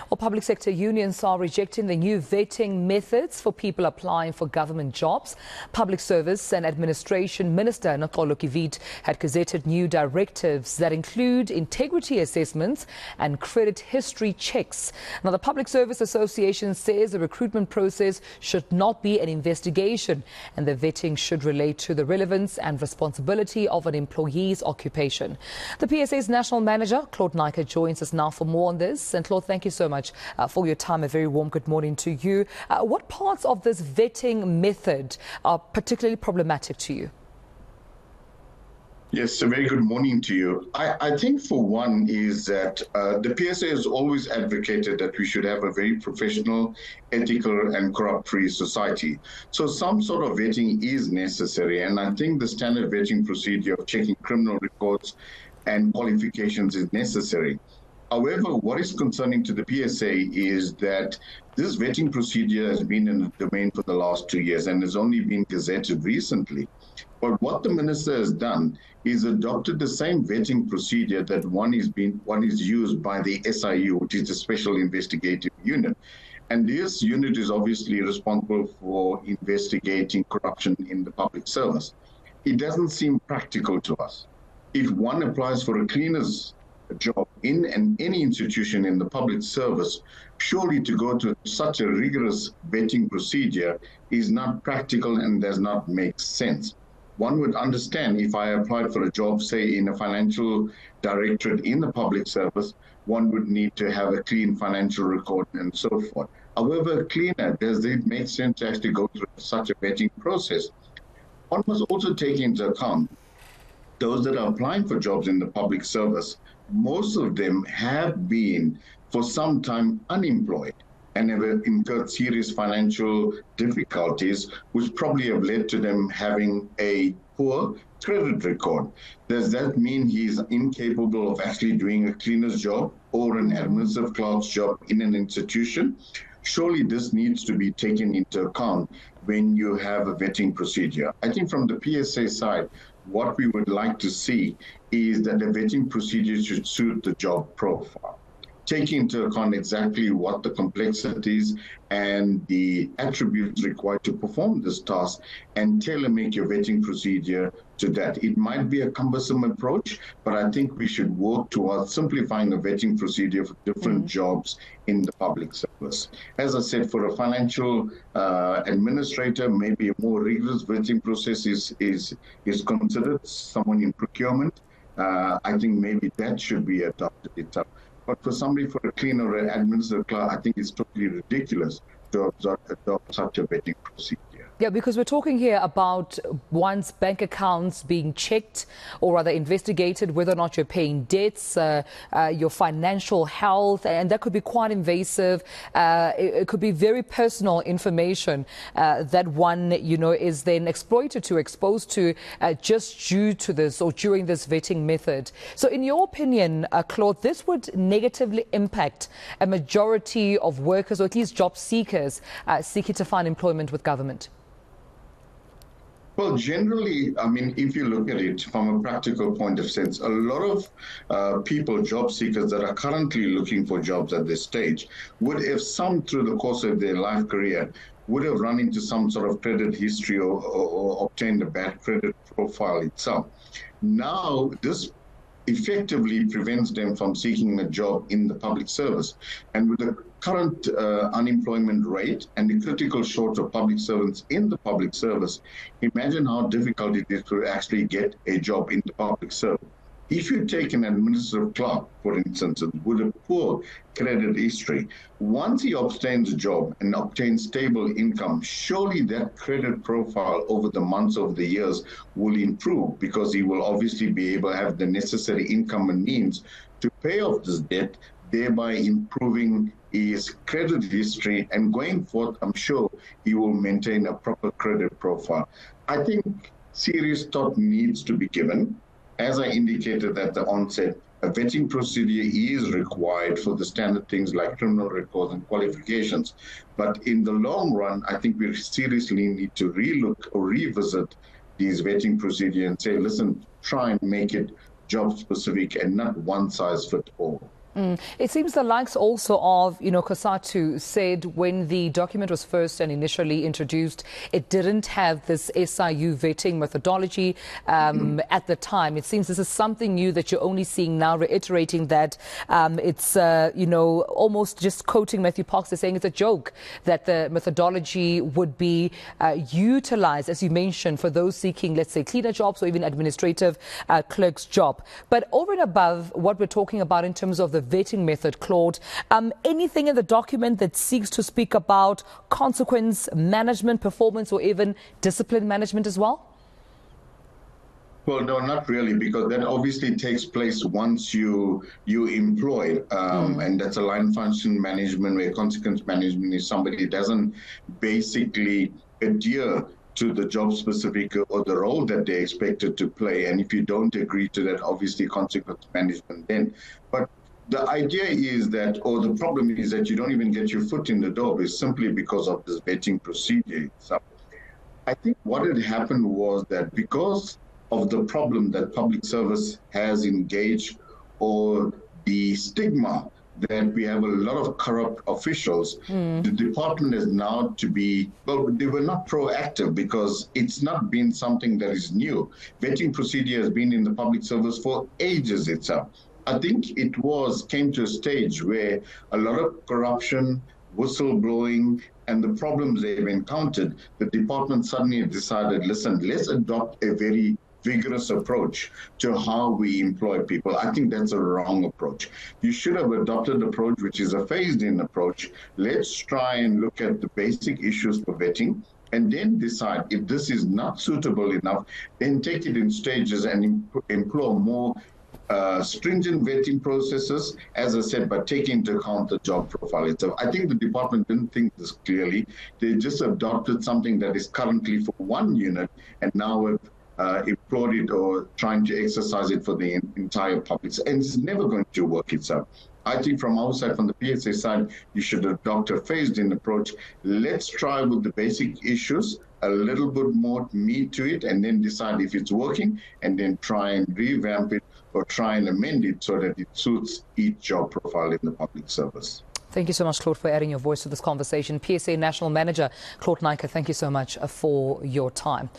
Well, public sector unions are rejecting the new vetting methods for people applying for government jobs. Public Service and Administration Minister Claude Naiker had gazetted new directives that include integrity assessments and credit history checks. Now, the Public Service Association says the recruitment process should not be an investigation and the vetting should relate to the relevance and responsibility of an employee's occupation. The PSA's national manager, Claude Naiker, joins us now for more on this. And Claude, thank you so much for your time. A very warm good morning to you. What parts of this vetting method are particularly problematic to you? Yes, a very good morning to you. I think for one is that the PSA has always advocated that we should have a very professional, ethical and corrupt-free society. So some sort of vetting is necessary, and I think the standard vetting procedure of checking criminal records and qualifications is necessary. However, what is concerning to the PSA is that this vetting procedure has been in the domain for the last 2 years and has only been gazetted recently. But what the minister has done is adopted the same vetting procedure that one is used by the SIU, which is the Special Investigative Unit. And this unit is obviously responsible for investigating corruption in the public service. It doesn't seem practical to us. If one applies for a cleaner's job in any institution in the public service, surely to go to such a rigorous vetting procedure is not practical and does not make sense. One would understand if I applied for a job, say, in a financial directorate in the public service, one would need to have a clean financial record and so forth. However, cleaner, does it make sense to actually go through such a vetting process? One must also take into account those that are applying for jobs in the public service. Most of them have been for some time unemployed and have incurred serious financial difficulties, which probably have led to them having a poor credit record. Does that mean he's incapable of actually doing a cleaner's job or an administrative clerk's job in an institution? Surely this needs to be taken into account when you have a vetting procedure. I think from the PSA side, what we would like to see is that the vetting procedure should suit the job profile, taking into account exactly what the complexities and the attributes required to perform this task and tailor-make your vetting procedure to that. It might be a cumbersome approach, but I think we should work towards simplifying the vetting procedure for different jobs in the public service. As I said, for a financial administrator, maybe a more rigorous vetting process is considered. Someone in procurement, I think maybe that should be adopted itself. But for somebody, for a cleaner or an administrative clerk, I think it's totally ridiculous to adopt such a vetting procedure. Yeah, because we're talking here about one's bank accounts being checked or rather investigated, whether or not you're paying debts, your financial health, and that could be quite invasive. It could be very personal information that one, is then exposed to just due to this or during this vetting method. So in your opinion, Claude, this would negatively impact a majority of workers or at least job seekers seeking to find employment with government? Well, generally, I mean, if you look at it from a practical point of sense, a lot of people, job seekers that are currently looking for jobs at this stage, would have some through the course of their life career, would have run into some sort of credit history or obtained a bad credit profile itself. Now, this effectively prevents them from seeking a job in the public service. And with the current unemployment rate and the critical shortage of public servants in the public service, imagine how difficult it is to actually get a job in the public service. If you take an administrative clerk, for instance, with a poor credit history, once he obtains a job and obtains stable income, surely that credit profile over the months, over the years will improve because he will obviously be able to have the necessary income and means to pay off this debt, thereby improving his credit history. And going forth, I'm sure he will maintain a proper credit profile. I think serious thought needs to be given. As I indicated at the onset, a vetting procedure is required for the standard things like criminal records and qualifications. But in the long run, I think we seriously need to relook or revisit these vetting procedures and say, listen, try and make it job specific and not one size fits all. It seems the likes also of, Cosatu said when the document was first and initially introduced, it didn't have this SIU vetting methodology at the time. It seems this is something new that you're only seeing now, reiterating that it's, almost just quoting Matthew Parks, they're saying it's a joke that the methodology would be utilized, as you mentioned, for those seeking, let's say, cleaner jobs or even administrative clerk's job. But over and above what we're talking about in terms of the vetting method, Claude, anything in the document that seeks to speak about consequence management, performance, or even discipline management as well? Well, no, not really, because that obviously takes place once you employ, and that's a line function management, where consequence management is somebody doesn't basically adhere to the job specific or the role that they're expected to play. And if you don't agree to that, obviously consequence management then. But the idea is that, or the problem is that you don't even get your foot in the door, is simply because of this vetting procedure. So I think what had happened was that because of the problem that public service has engaged, or the stigma that we have a lot of corrupt officials, the department is now to be, well, they were not proactive because it's not been something that is new. Vetting procedure has been in the public service for ages itself. I think it came to a stage where a lot of corruption, whistleblowing, and the problems they've encountered, the department suddenly decided, listen, let's adopt a very vigorous approach to how we employ people. I think that's a wrong approach. You should have adopted an approach which is a phased-in approach. Let's try and look at the basic issues for vetting, and then decide if this is not suitable enough, then take it in stages and employ more stringent vetting processes, as I said, but taking into account the job profile itself. I think the department didn't think this clearly. They just adopted something that is currently for one unit, and now employed it or trying to exercise it for the entire public. And it's never going to work itself. I think from our side, from the PSA side, you should adopt a phased-in approach. Let's try with the basic issues, a little bit more meat to it, and then decide if it's working, and then try and revamp it or try and amend it so that it suits each job profile in the public service. Thank you so much, Claude, for adding your voice to this conversation. PSA National Manager Claude Naiker, thank you so much for your time.